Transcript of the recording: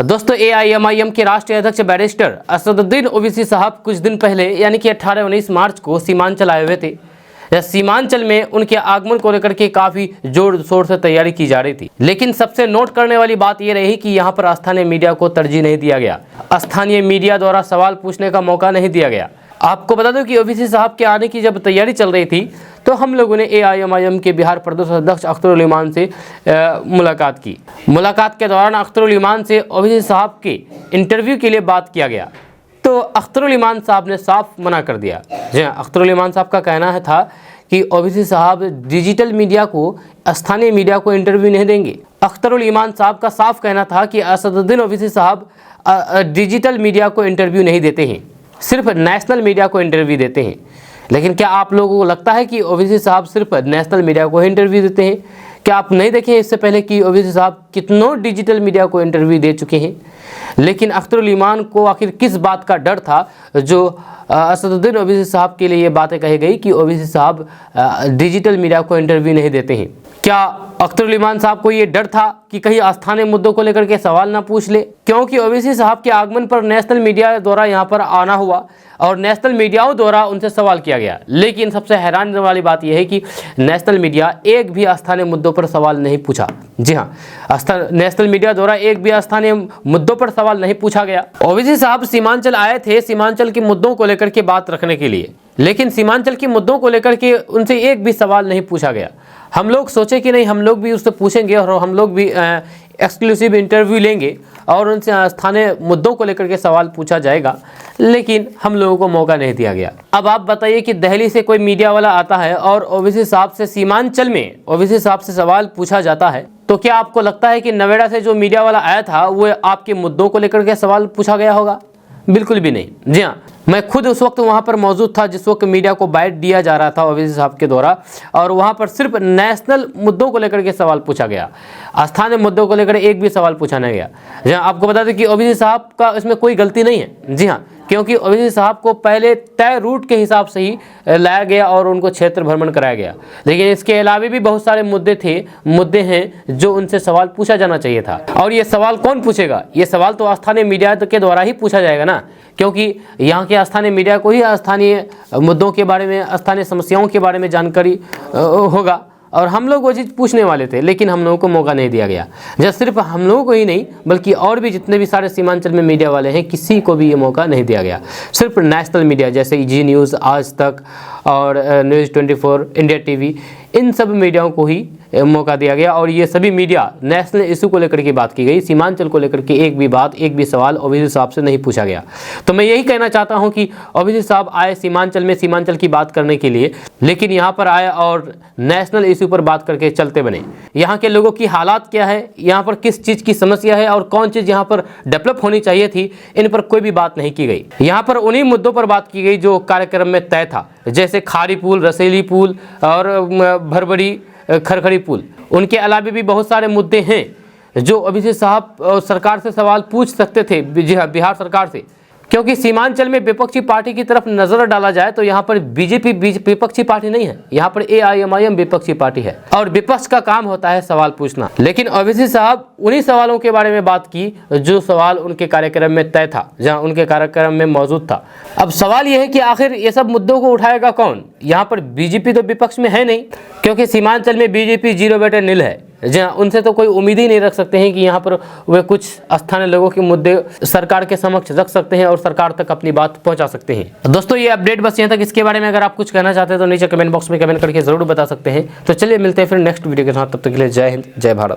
दोस्तों एआईएमआईएम के राष्ट्रीय अध्यक्ष बैरिस्टर असदुद्दीन ओवैसी साहब कुछ दिन पहले यानी कि 18-19 मार्च को सीमांचल आए हुए थे। सीमांचल में उनके आगमन को लेकर के काफी जोर शोर से तैयारी की जा रही थी, लेकिन सबसे नोट करने वाली बात यह रही कि यहाँ पर स्थानीय मीडिया को तरजीह नहीं दिया गया, स्थानीय मीडिया द्वारा सवाल पूछने का मौका नहीं दिया गया। आपको बता दूं कि ओवैसी साहब के आने की जब तैयारी चल रही थी तो हम लोगों ने एआईएमआईएम के बिहार प्रदेश अध्यक्ष अख्तरुल इमान से मुलाकात की। मुलाकात के दौरान अख्तरुल इमान से ओवैसी साहब के इंटरव्यू के लिए बात किया गया तो अख्तरुल इमान साहब ने साफ मना कर दिया। जी हाँ, अख्तरुल इमान साहब का कहना था कि ओवैसी साहब डिजिटल मीडिया को, स्थानीय मीडिया को इंटरव्यू नहीं देंगे। अख्तरुल इमान साहब का साफ कहना था कि असदुद्दीन ओवैसी साहब डिजिटल मीडिया को इंटरव्यू नहीं देते हैं, सिर्फ नेशनल मीडिया को इंटरव्यू देते हैं। लेकिन क्या आप लोगों को लगता है कि ओवैसी साहब सिर्फ नेशनल मीडिया को इंटरव्यू देते हैं? क्या आप नहीं देखें इससे पहले कि ओवैसी साहब कितनों डिजिटल मीडिया को इंटरव्यू दे चुके हैं? लेकिन अख्तरुल इमान को आखिर किस बात का डर था जो असदुद्दीन ओवैसी साहब के लिए ये बातें कही गई कि ओवैसी साहब डिजिटल मीडिया को इंटरव्यू नहीं देते हैं? क्या अख्तरुल इमान साहब को ये डर था कि कहीं स्थानीय मुद्दों को लेकर के सवाल ना पूछ ले? क्योंकि ओवैसी साहब के आगमन पर नेशनल मीडिया द्वारा यहाँ पर आना हुआ और नेशनल मीडियाओं द्वारा उनसे सवाल किया गया, लेकिन सबसे हैरान वाली बात यह है कि नेशनल मीडिया एक भी स्थानीय मुद्दों पर सवाल नहीं पूछा। जी हाँ, नेशनल मीडिया द्वारा एक भी स्थानीय मुद्दों पर सवाल नहीं पूछा गया। ओवैसी साहब सीमांचल आए थे सीमांचल के मुद्दों को लेकर के बात रखने के लिए, लेकिन सीमांचल के मुद्दों को लेकर के उनसे एक भी सवाल नहीं पूछा गया। हम लोग सोचे कि नहीं, हम लोग भी उससे पूछेंगे और हम लोग भी एक्सक्लूसिव इंटरव्यू लेंगे और उनसे स्थानीय मुद्दों को लेकर के सवाल पूछा जाएगा, लेकिन हम लोगों को मौका नहीं दिया गया। अब आप बताइए कि दिल्ली से कोई मीडिया वाला आता है और ओवैसी साहब से सीमांचल में ओवैसी साहब से सवाल पूछा जाता है, तो क्या आपको लगता है कि नोएडा से जो मीडिया वाला आया था वो आपके मुद्दों को लेकर के सवाल पूछा गया होगा? बिल्कुल भी नहीं। जी हाँ, मैं खुद उस वक्त वहाँ पर मौजूद था जिस वक्त मीडिया को बाइट दिया जा रहा था ओवैसी साहब के द्वारा, और वहाँ पर सिर्फ नेशनल मुद्दों को लेकर के सवाल पूछा गया, स्थानीय मुद्दों को लेकर एक भी सवाल पूछा नहीं गया। जी हाँ, आपको बता दें कि ओवैसी साहब का इसमें कोई गलती नहीं है। जी हाँ, क्योंकि ओवैसी साहब को पहले तय रूट के हिसाब से ही लाया गया और उनको क्षेत्र भ्रमण कराया गया, लेकिन इसके अलावा भी बहुत सारे मुद्दे हैं जो उनसे सवाल पूछा जाना चाहिए था। और ये सवाल कौन पूछेगा? ये सवाल तो स्थानीय मीडिया के द्वारा ही पूछा जाएगा ना, क्योंकि यहाँ के स्थानीय मीडिया को ही स्थानीय मुद्दों के बारे में, स्थानीय समस्याओं के बारे में जानकारी होगा, और हम लोग वो चीज़ पूछने वाले थे, लेकिन हम लोगों को मौका नहीं दिया गया। जैसे सिर्फ हम लोगों को ही नहीं बल्कि और भी जितने भी सारे सीमांचल में मीडिया वाले हैं, किसी को भी ये मौका नहीं दिया गया। सिर्फ नेशनल मीडिया जैसे जी न्यूज़, आज तक और न्यूज़ 24, इंडिया टीवी, इन सब मीडियाओं को ही मौका दिया गया। और ये सभी मीडिया नेशनल इशू को लेकर के बात की गई, सीमांचल को लेकर के एक भी बात, एक भी सवाल ओवैसी साहब से नहीं पूछा गया। तो मैं यही कहना चाहता हूं कि ओवैसी साहब आए सीमांचल में सीमांचल की बात करने के लिए, लेकिन यहाँ पर आए और नेशनल इशू पर बात करके चलते बने। यहाँ के लोगों की हालात क्या है, यहाँ पर किस चीज़ की समस्या है और कौन चीज़ यहाँ पर डेवलप होनी चाहिए थी, इन पर कोई भी बात नहीं की गई। यहाँ पर उन्हीं मुद्दों पर बात की गई जो कार्यक्रम में तय था, जैसे खारी पुल, रसेली पुल और भरबड़ी खरखड़ी पुल। उनके अलावा भी बहुत सारे मुद्दे हैं जो ओवैसी साहब सरकार से सवाल पूछ सकते थे, बिहार सरकार से, क्योंकि सीमांचल में विपक्षी पार्टी की तरफ नजर डाला जाए तो यहाँ पर बीजेपी विपक्षी पार्टी नहीं है, यहाँ पर एआईएमआईएम विपक्षी पार्टी है और विपक्ष का काम होता है सवाल पूछना। लेकिन ओवैसी साहब उन्हीं सवालों के बारे में बात की जो सवाल उनके कार्यक्रम में तय था, जहाँ उनके कार्यक्रम में मौजूद था। अब सवाल यह है कि आखिर ये सब मुद्दों को उठाएगा कौन? यहाँ पर बीजेपी तो विपक्ष में है नहीं, क्योंकि सीमांचल में बीजेपी 0-निल है। जहाँ उनसे तो कोई उम्मीद ही नहीं रख सकते हैं कि यहाँ पर वे कुछ स्थानीय लोगों के मुद्दे सरकार के समक्ष रख सकते हैं और सरकार तक अपनी बात पहुँचा सकते हैं। दोस्तों ये अपडेट बस यहाँ तक। इसके बारे में अगर आप कुछ कहना चाहते हैं तो नीचे कमेंट बॉक्स में कमेंट करके जरूर बता सकते हैं। तो चलिए मिलते हैं फिर नेक्स्ट वीडियो के साथ, तब तक के लिए जय हिंद, जय भारत।